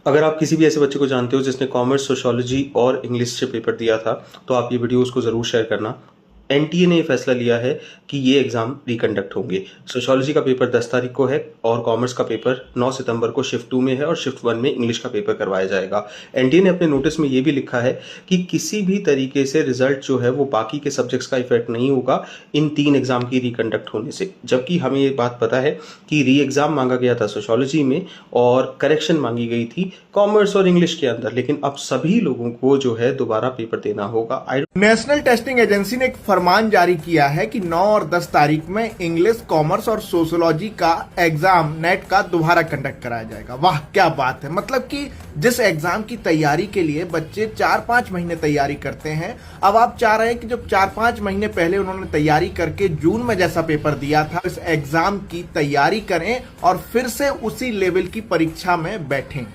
अगर आप किसी भी ऐसे बच्चे को जानते हो जिसने कॉमर्स, सोशियोलॉजी और इंग्लिश से पेपर दिया था, तो आप ये वीडियो उसको ज़रूर शेयर करना। एनटीए ने ये फैसला लिया है कि ये एग्ज़ाम रिकंडक्ट होंगे। सोशियोलॉजी का पेपर 10 तारीख को है और कॉमर्स का पेपर 9 सितंबर को शिफ्ट 2 में है और शिफ्ट 1 में इंग्लिश का पेपर करवाया जाएगा। एनटीए ने अपने नोटिस में ये भी लिखा है कि किसी भी तरीके से रिजल्ट जो है वो बाकी के सब्जेक्ट्स का इफेक्ट नहीं होगा इन 3 एग्ज़ाम की रिकंडक्ट होने से। जबकि हमें ये बात पता है कि री एग्ज़ाम मांगा गया था सोशियोलॉजी में और करेक्शन मांगी गई थी कॉमर्स और इंग्लिश के अंदर, लेकिन अब सभी लोगों को जो है दोबारा पेपर देना होगा। नेशनल टेस्टिंग एजेंसी ने एक फरमान जारी किया है कि 9 और 10 तारीख में इंग्लिश, कॉमर्स और सोशियोलॉजी का एग्जाम नेट का दोबारा कंडक्ट कराया जाएगा। वाह क्या बात है। मतलब कि जिस एग्जाम की तैयारी के लिए बच्चे 4-5 महीने तैयारी करते हैं, अब आप चाह रहे हैं कि जो 4-5 महीने पहले उन्होंने तैयारी करके जून में जैसा पेपर दिया था, इस एग्जाम की तैयारी करें और फिर से उसी लेवल की परीक्षा में बैठें।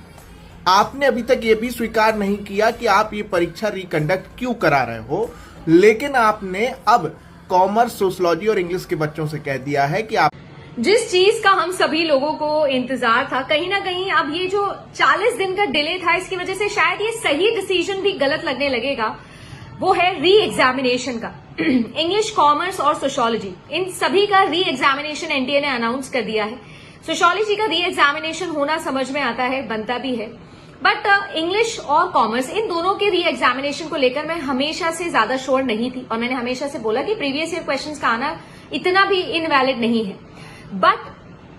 आपने अभी तक ये भी स्वीकार नहीं किया कि आप ये परीक्षा रिकंडक्ट क्यों करा रहे हो, लेकिन आपने अब कॉमर्स, सोशियोलॉजी और इंग्लिश के बच्चों से कह दिया है कि आप जिस चीज का हम सभी लोगों को इंतजार था, कहीं ना कहीं अब ये जो 40 दिन का डिले था, इसकी वजह से शायद ये सही डिसीजन भी गलत लगने लगेगा। वो है री एग्जामिनेशन का। इंग्लिश, कॉमर्स और सोशियोलॉजी, इन सभी का री एग्जामिनेशन एनटीए ने अनाउंस कर दिया है। सोशियोलॉजी का री एग्जामिनेशन होना समझ में आता है, बनता भी है, बट इंग्लिश और कॉमर्स, इन दोनों के री एग्जामिनेशन को लेकर मैं हमेशा से ज्यादा श्योर नहीं थी और मैंने हमेशा से बोला कि प्रीवियस ईयर क्वेश्चंस का आना इतना भी इनवैलिड नहीं है। बट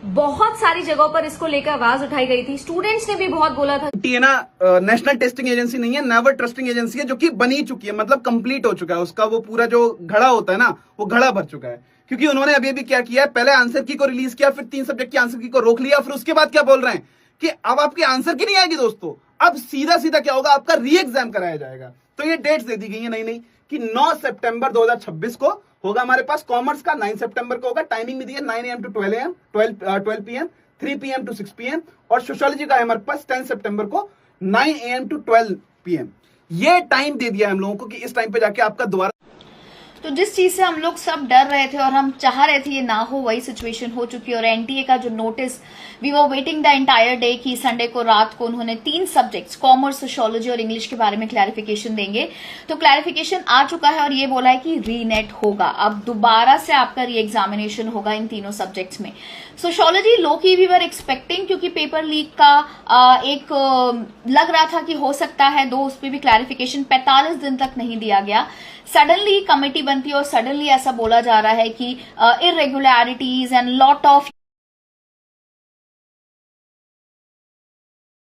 बहुत सारी जगहों पर इसको लेकर आवाज उठाई गई थी, स्टूडेंट्स ने भी बहुत बोला था। नेशनल टेस्टिंग एजेंसी नहीं है, नेवर ट्रस्टिंग एजेंसी है, जो कि बनी चुकी है, मतलब कंप्लीट हो चुका है उसका वो पूरा जो घड़ा होता है ना, वो घड़ा भर चुका है। क्योंकि उन्होंने अभी अभी क्या किया है, पहले आंसर की को रिलीज किया, फिर 3 सब्जेक्ट की आंसर की को रोक लिया, फिर उसके बाद क्या बोल रहे हैं कि अब आपकी आंसर की नहीं आएगी दोस्तों, अब सीधा सीधा क्या होगा, आपका री एग्जाम कराया जाएगा। तो ये डेट्स दे दी गई है नई नई कि 9 सितंबर 2026 को होगा हमारे पास कॉमर्स का, 9 सितंबर को होगा, टाइमिंग भी दी है 9 AM to 12 AM, 12 PM, 3 PM to 6 PM, और सोशियोलॉजी का है हमारे पास 10 सितंबर को 9 AM to 12 PM। ये टाइम दे दिया हम लोगों को कि इस टाइम पे जाके आपका दोबारा। तो जिस चीज से हम लोग सब डर रहे थे और हम चाह रहे थे ये ना हो, वही सिचुएशन हो चुकी है। और एनटीए का जो notice, we were waiting the entire day कि संडे को रात को उन्होंने 3 सब्जेक्ट्स कॉमर्स, सोशियोलॉजी और इंग्लिश के बारे में क्लैरिफिकेशन देंगे। तो क्लैरिफिकेशन आ चुका है और ये बोला है कि रीनेट होगा, अब दोबारा से आपका री एग्जामिनेशन होगा इन तीनों सब्जेक्ट्स में। सोशियोलॉजी लो की वी वर एक्सपेक्टिंग, क्योंकि पेपर लीक का एक लग रहा था कि हो सकता है, दो उस पर भी क्लैरिफिकेशन 45 दिन तक नहीं दिया गया। सडनली कमेटी बनती है और सडनली ऐसा बोला जा रहा है कि इरेगुलरिटीज एंड लॉट ऑफ